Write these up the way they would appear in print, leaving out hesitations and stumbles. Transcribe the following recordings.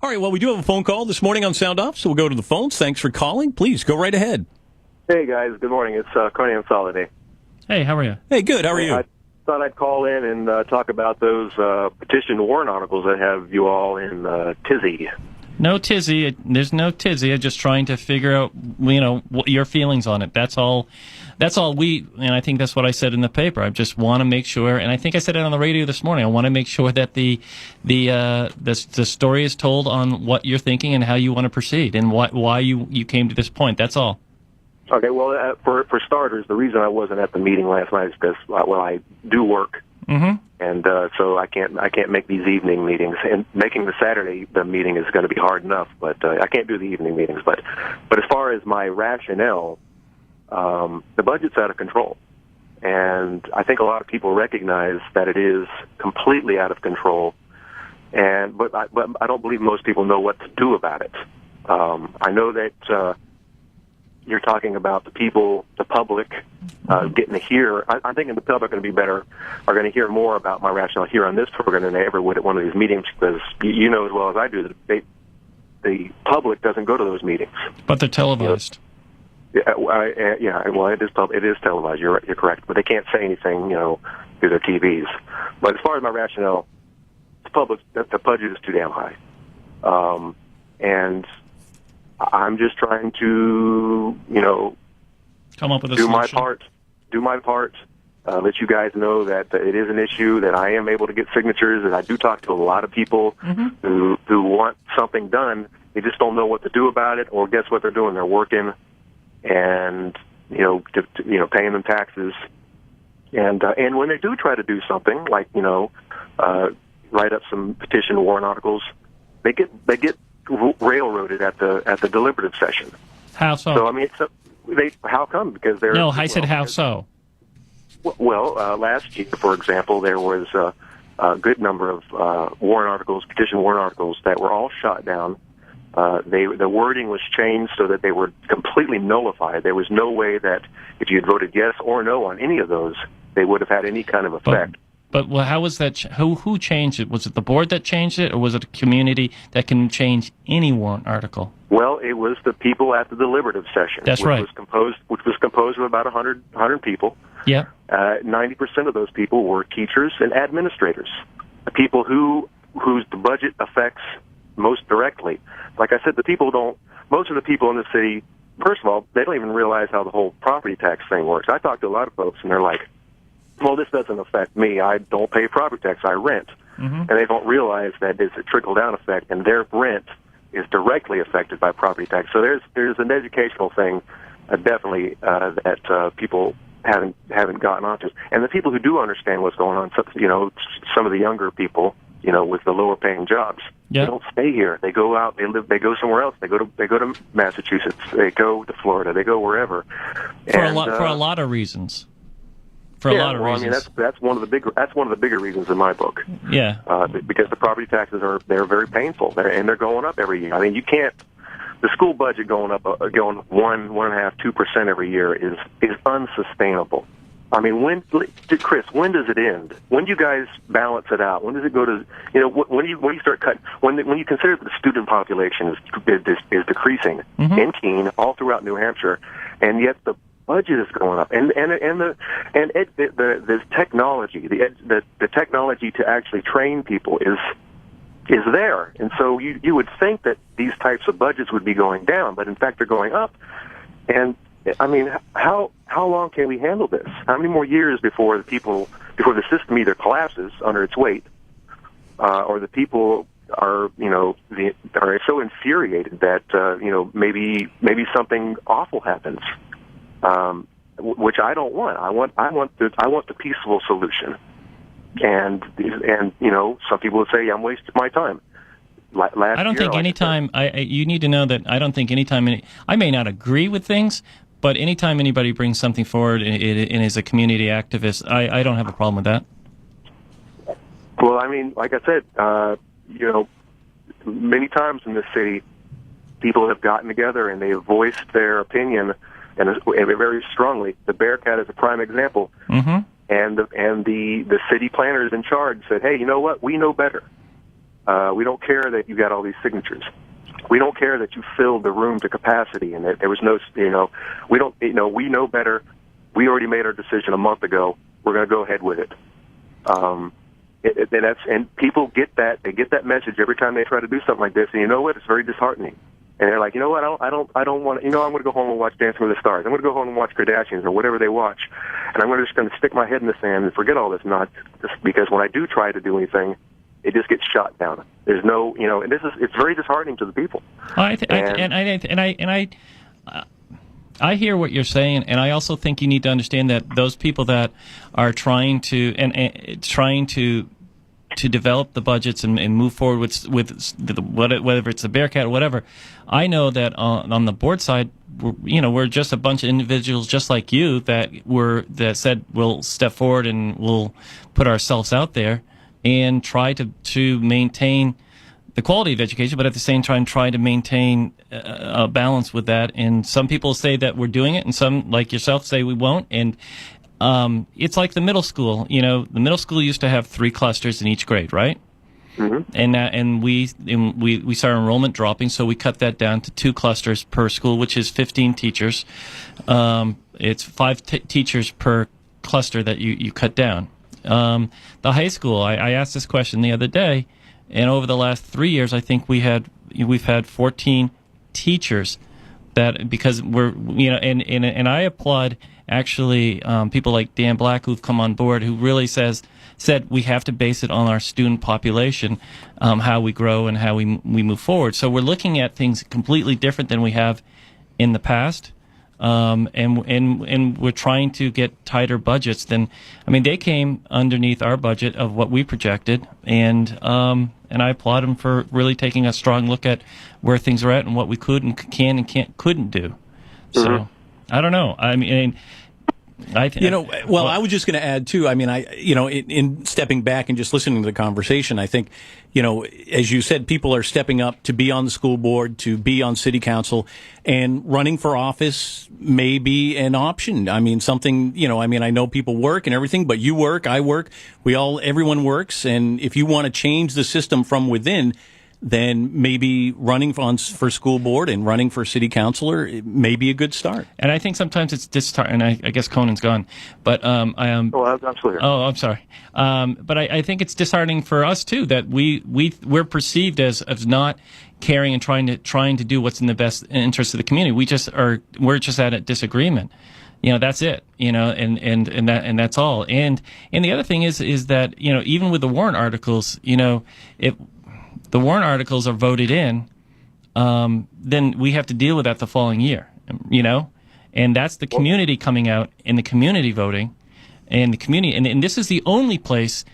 All right, well, we do have a phone call this morning on Sound Off, so we'll go to the phones. Thanks for calling. Please go right ahead. Hey, guys. Good morning. It's Coney and Soliday. Hey, how are you? Hey, good. How are you? I thought I'd call in and talk about those petitioned warrant articles that have you all in tizzy. No tizzy. There's no tizzy. I'm just trying to figure out, what your feelings on it. That's all and I think that's what I said in the paper. I just want to make sure, and I think I said it on the radio this morning, I want to make sure that the story is told on what you're thinking and how you want to proceed and why you came to this point. That's all. Okay, well, for starters, the reason I wasn't at the meeting last night is because, I do work, and so I can't make these evening meetings. And making the meeting is going to be hard enough, but I can't do the evening meetings. But as far as my rationale, the budget's out of control, and I think a lot of people recognize that it is completely out of control. But I don't believe most people know what to do about it. I know that. You're talking about the people, the public, getting to hear. I think the public are going to hear more about my rationale here on this program than they ever would at one of these meetings, because you know as well as I do that the public doesn't go to those meetings. But they're televised. Well, it is televised. You're correct, but they can't say anything, through their TVs. But as far as my rationale, the budget is too damn high, and I'm just trying to, come up with a do solution. my part, let you guys know that it is an issue, that I am able to get signatures, that I do talk to a lot of people who want something done. They just don't know what to do about it, or guess what they're doing? They're working and, paying them taxes. And when they do try to do something like, write up some petition warrant articles, they get railroaded at the deliberative session. How so? So how come? Because they're I said how so. Well, last year, for example, there was a good number of petition warrant articles that were all shot down. The wording was changed so that they were completely nullified. There was no way that if you had voted yes or no on any of those, they would have had any kind of effect. But how was that? Who changed it? Was it the board that changed it, or was it a community that can change any warrant article? Well, it was the people at the deliberative session. That's right. Which was composed of about 100 people. Yeah. 90% of those people were teachers and administrators, the people whose the budget affects most directly. Like I said, most of the people in the city, first of all, they don't even realize how the whole property tax thing works. I talked to a lot of folks, and they're like, well, this doesn't affect me. I don't pay property tax. I rent. And they don't realize that it's a trickle-down effect, and their rent is directly affected by property tax. So there's an educational thing, definitely, that people haven't gotten onto. And the people who do understand what's going on, some of the younger people, with the lower-paying jobs, they don't stay here. They go out. They go somewhere else. They go to Massachusetts. They go to Florida. They go wherever. For a lot of reasons. For a lot of reasons. That's one of the bigger reasons in my book. Yeah. Because the property taxes they're very painful, they're going up every year. I mean, you can't. The school budget going 1.5%, 2% every year is unsustainable. I mean, Chris, when does it end? When do you guys balance it out? When does it go to? When you start cutting? When you consider that the student population is decreasing in Keene, all throughout New Hampshire, and yet the budget is going up, and the technology, the technology to actually train people is there, and so you would think that these types of budgets would be going down, but in fact they're going up. And I mean, how long can we handle this? How many more years before the system either collapses under its weight, or the people are are so infuriated that maybe something awful happens. Which I don't want. I want the peaceful solution. And some people would say I'm wasting my time. I don't think any time. You need to know that I don't think any time. I may not agree with things, but anytime anybody brings something forward and is a community activist, I don't have a problem with that. Well, I mean, like I said, many times in this city, people have gotten together and they have voiced their opinion. And very strongly. The Bearcat is a prime example. And the city planners in charge said, hey, you know what? We know better. We don't care that you got all these signatures. We don't care that you filled the room to capacity and that there was no, we don't, we know better. We already made our decision a month ago. We're going to go ahead with it. And people get that. They get that message every time they try to do something like this. And you know what? It's very disheartening. And they're like, you know what? I don't want. I'm going to go home and watch Dancing with the Stars. I'm going to go home and watch Kardashians or whatever they watch. And I'm just going to stick my head in the sand and forget all this nonsense. Because when I do try to do anything, it just gets shot down. There's no, and it's very disheartening to the people. I hear what you're saying, and I also think you need to understand that those people that are trying to develop the budgets and move forward with whether it's the Bearcat or whatever, I know that on the board side, we're just a bunch of individuals just like you that said we'll step forward and we'll put ourselves out there and try to maintain the quality of education, but at the same time try to maintain a balance with that. And some people say that we're doing it, and some, like yourself, say we won't. And it's like the middle school. The middle school used to have 3 clusters in each grade, right? Mm-hmm. And we saw our enrollment dropping, so we cut that down to 2 clusters per school, which is 15 teachers. It's 5 teachers per cluster that you cut down. The high school, I asked this question the other day, and over the last 3 years, I think we've had 14 teachers that, because we're, and I applaud actually people like Dan Black who've come on board, who really said we have to base it on our student population, how we grow and how we move forward. So we're looking at things completely different than we have in the past. And we're trying to get tighter budgets than, they came underneath our budget of what we projected, and I applaud them for really taking a strong look at where things are at and what we could and couldn't do. So, mm-hmm. I don't know. I was just going to add too. In stepping back and just listening to the conversation, I think, as you said, people are stepping up to be on the school board, to be on city council, and running for office may be an option. Something, I know people work and everything, but you work, I work, everyone works. And if you want to change the system from within, then maybe running for school board and running for city councilor may be a good start. And I think sometimes it's disheartening. I guess Conan's gone, but I'm still here. Oh, I'm sorry. But I think it's disheartening for us too that we're perceived as not caring and trying to do what's in the best interest of the community. We're just at a disagreement. That's it. And that's all. And the other thing is that even with the warrant articles, if the warrant articles are voted in, then we have to deal with that the following year, and that's the community coming out and the community voting, and the community, and this is the only place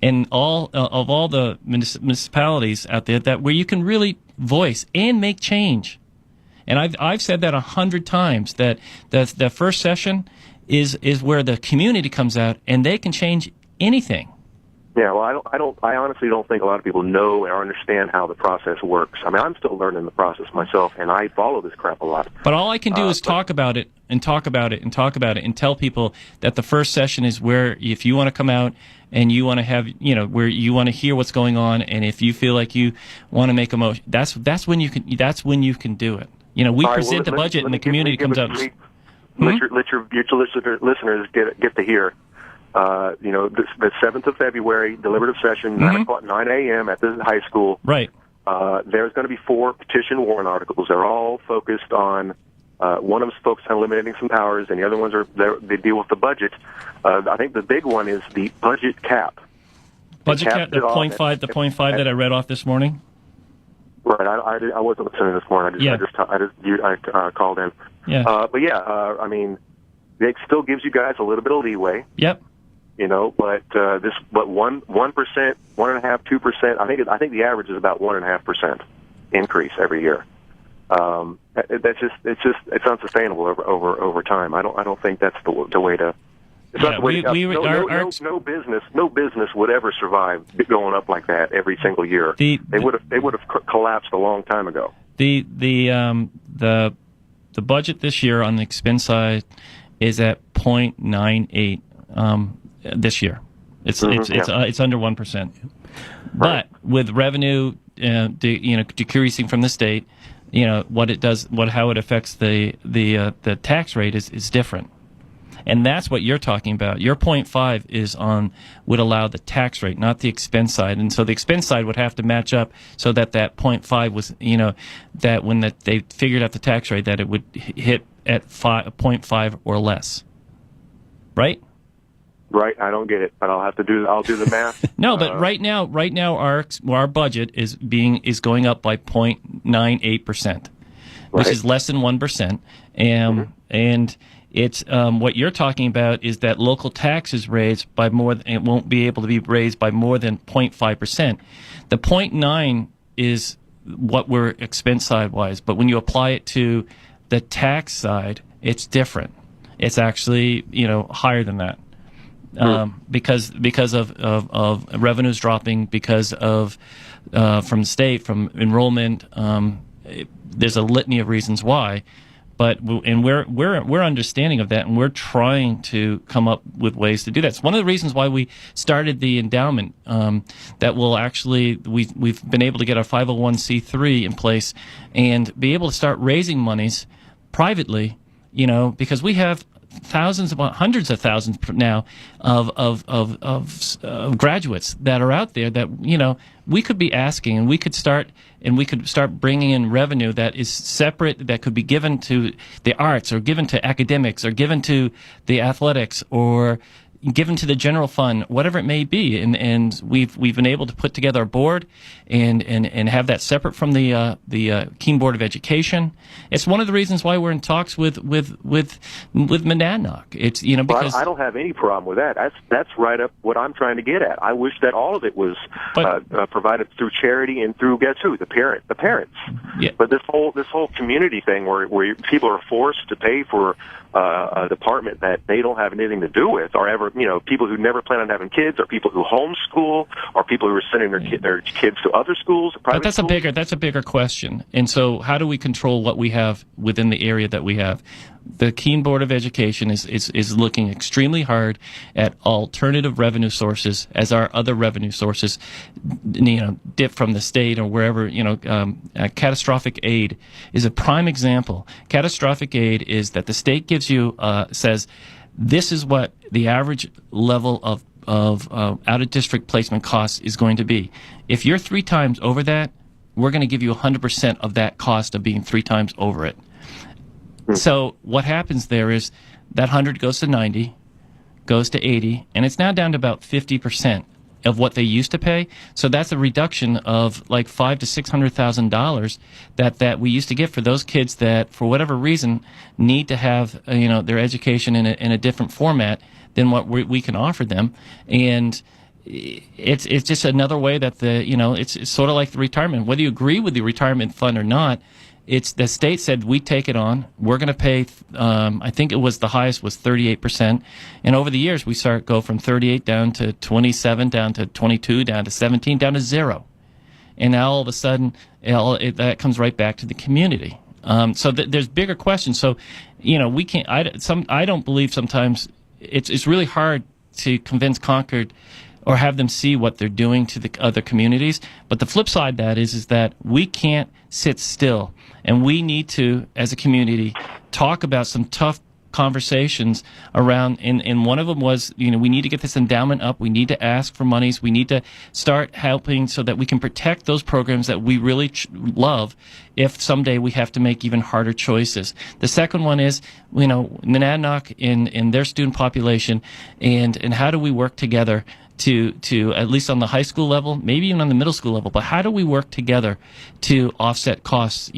in all the municipalities out there that where you can really voice and make change. And I've said that 100 times that the first session is where the community comes out and they can change anything. Yeah, well, I honestly don't think a lot of people know or understand how the process works. I'm still learning the process myself, and I follow this crap a lot. But all I can do is talk about it and talk about it and talk about it and tell people that the first session is where, if you want to come out and you want to have, where you want to hear what's going on, and if you feel like you want to make a motion, that's when you can do it. We present the budget and the community comes out. Let your listeners get to hear. The 7th of February, deliberative session, 9 a.m. at the high school. Right. There's going to be 4 petition warrant articles. They're all focused on, one of them's focused on eliminating some powers, and the other ones they deal with the budget. I think the big one is the budget cap. Budget cap, the 0.5 that I read off this morning? Right. I wasn't listening this morning. I called in. Yeah. It still gives you guys a little bit of leeway. Yep. But 1%, 1.5%, 2%. I think the average is about 1.5% increase every year. It's unsustainable over time. I don't think that's the way to. It's not the way to. No business would ever survive going up like that every single year. They would have collapsed a long time ago. The budget this year on the expense side is at 0.98 this year. It's under 1%. But with revenue decreasing from the state, what it does, how it affects the tax rate is different. And that's what you're talking about. Your 0.5 would allow the tax rate, not the expense side. And so the expense side would have to match up so that 0.5 was, that when they figured out the tax rate, that it would hit at 0.5 or less. Right? Right. I don't get it, but I'll do the math. No, but right now our budget is going up by 0.98%, which is less than 1%. And it's what you're talking about is that local tax is raised by more. It won't be able to be raised by more than 0.5%. The 0.9 is what we're expense side wise, but when you apply it to the tax side, it's different. It's actually higher than that because of revenues dropping because of from the state, from enrollment. There's a litany of reasons why. But we're understanding of that, and we're trying to come up with ways to do that. It's one of the reasons why we started the endowment. That will actually we've been able to get our 501c3 in place and be able to start raising monies privately. Because we have hundreds of thousands now of graduates that are out there that we could be asking, and we could start bringing in revenue that is separate, that could be given to the arts or given to academics or given to the athletics or given to the general fund, whatever it may be, and we've been able to put together a board and have that separate from the Keene Board of Education. It's one of the reasons why we're in talks with Monadnock. It's because I don't have any problem with that. That's right up what I'm trying to get at. I wish that all of it was provided through charity and through, guess who, the parents. Yeah. But this whole community thing where people are forced to pay for a department that they don't have anything to do with, or ever, people who never plan on having kids, or people who homeschool, or people who are sending their kids to other schools, private but schools. That's a bigger question. And so, how do we control what we have within the area that we have? The Keene Board of Education is looking extremely hard at alternative revenue sources as our other revenue sources, dip from the state or wherever. Catastrophic aid is a prime example. Catastrophic aid is that the state gives you says this is what the average level of out of district placement costs is going to be. If you're 3 times over that, we're going to give you 100% of that cost of being 3 times over it. So what happens there is that 100 goes to 90, goes to 80, and it's now down to about 50% of what they used to pay. So that's a reduction of like $500,000 to $600,000 that we used to get for those kids that, for whatever reason, need to have their education in a different format than what we can offer them. And it's just another way that it's sort of like the retirement. Whether you agree with the retirement fund or not, it's the state said we take it on. We're going to pay. I think it was the highest was 38%, and over the years we go from 38 down to 27, down to 22, down to 17, down to 0, and now all of a sudden that comes right back to the community. So there's bigger questions. So we can't. I don't believe sometimes it's really hard to convince Concord or have them see what they're doing to the other communities. But the flip side of that is that we can't sit still, and we need to, as a community, talk about some tough conversations around, and one of them was, we need to get this endowment up. We need to ask for monies. We need to start helping so that we can protect those programs that we really love if someday we have to make even harder choices. The second one is, Monadnock in their student population, and how do we work together to at least on the high school level, maybe even on the middle school level, but how do we work together to offset costs?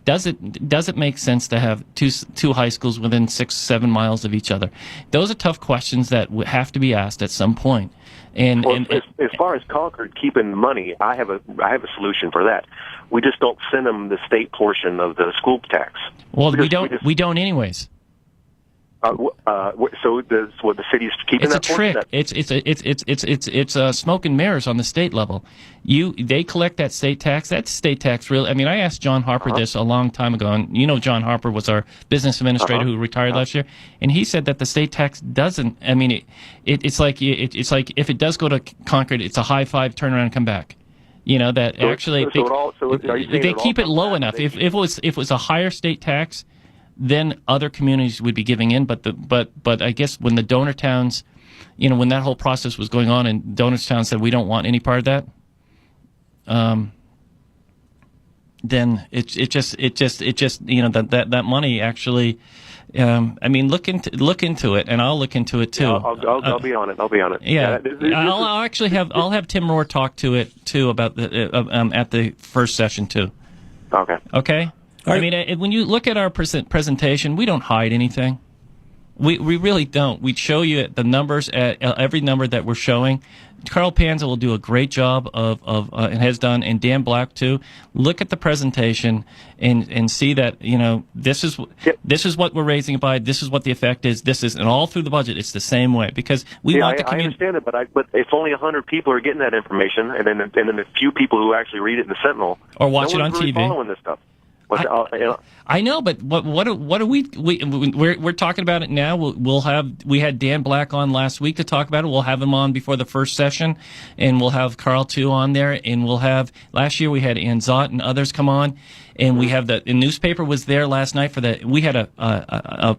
Does it make sense to have two high schools within 6-7 miles of each other? Those are tough questions that have to be asked at some point. And as far as Concord keeping the money, I have a solution for that. We just don't send them the state portion of the school tax. Well, we don't anyways. So the city's keeping it's that a trick. It's smoke and mirrors on the state level. They collect that state tax. That state tax really. I mean, I asked John Harper this a long time ago, and John Harper was our business administrator who retired last year, and he said that the state tax doesn't. I mean, it's like if it does go to Concord, it's a high five, turn around, and come back. That actually are you saying they keep it low enough. If it was a higher state tax, then other communities would be giving in. But I guess when the donor towns, when that whole process was going on, and donor towns said we don't want any part of that, then it just that money actually. Look into it, and I'll look into it too. Yeah, I'll be on it. I'll be on it. Yeah, I'll have Tim Rohr talk to it too about at the first session too. Okay. Okay. Right. When you look at our presentation, we don't hide anything. We really don't. We show you the numbers at every number that we're showing. Carl Panza will do a great job and has done, and Dan Black too. Look at the presentation and see that this is what we're raising it by. This is what the effect is. And all through the budget, it's the same way because we want the community. I understand it, but if only 100 people are getting that information, and then a few people who actually read it in the Sentinel or watch it on really TV, following this stuff. I know, but what are we're talking about it now. We had Dan Black on last week to talk about it. We'll have him on before the first session, and we'll have Carl too on there. And we'll have last year we had Ann Zott and others come on, and we have the newspaper was there last night for that. We had a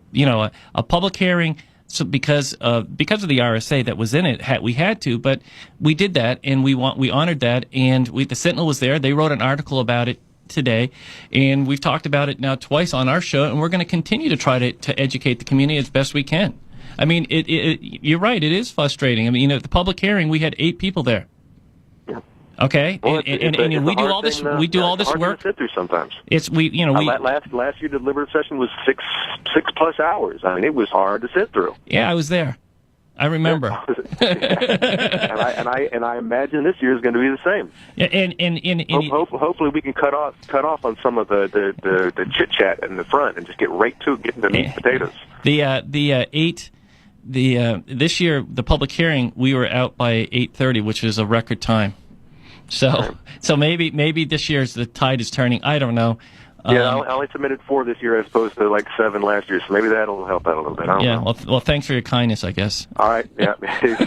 public hearing. So because of the RSA that was in it, we had to, but we did that, and we honored that, and the Sentinel was there. They wrote an article about it today, and we've talked about it now twice on our show, and we're going to continue to try to educate the community as best we can. You're right, it is frustrating. At the public hearing, we had 8 people there. Yeah. Okay, well, and we do all this. We do all this work. To sit through sometimes. Last year the deliberative session was 6+ hours. It was hard to sit through. Yeah, I was there. I remember. and I imagine this year is going to be the same. Yeah, hopefully we can cut off on some of the chit chat in the front and just get right to getting the meat and potatoes. This year the public hearing we were out by 8:30, which is a record time. So maybe this year's the tide is turning. I don't know. Yeah, I only submitted 4 this year as opposed to 7 last year, so maybe that'll help out a little bit. I don't know. Well, thanks for your kindness, I guess. All right, yeah.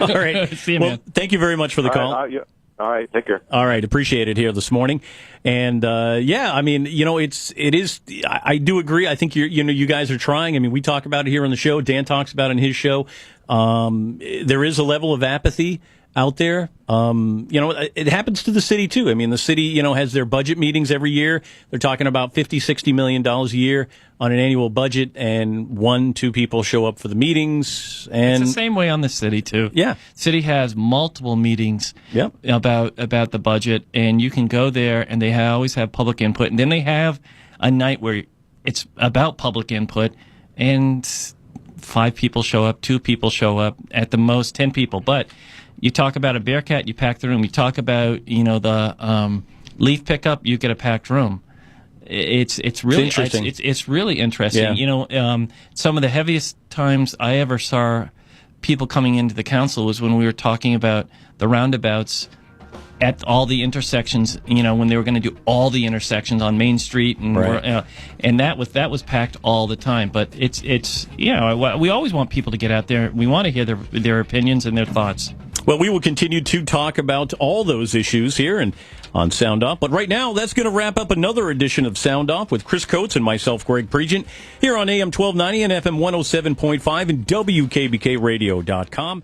All right. See you, man. Thank you very much for the call. All right, take care. All right, appreciate it here this morning. And it is. I do agree. I think you guys are trying. We talk about it here on the show. Dan talks about it in his show. There is a level of apathy out there. It happens to the city too. The city, has their budget meetings every year. They're talking about $50-60 million a year on an annual budget, and 1-2 people show up for the meetings. And it's the same way on the city too. Yeah, city has multiple meetings. Yep. about the budget, and you can go there, and they always have public input. And then they have a night where it's about public input, and 5 people show up, 2 people show up, at the most 10 people, but. You talk about a Bearcat, you pack the room. You talk about the leaf pickup, you get a packed room. It's really interesting. It's really interesting. Yeah. Some of the heaviest times I ever saw people coming into the council was when we were talking about the roundabouts at all the intersections. When they were going to do all the intersections on Main Street, and right. And that was packed all the time. But it's we always want people to get out there. We want to hear their opinions and their thoughts. Well, we will continue to talk about all those issues here and on Sound Off. But right now, that's going to wrap up another edition of Sound Off with Chris Coates and myself, Greg Pregent, here on AM 1290 and FM 107.5 and WKBKradio.com.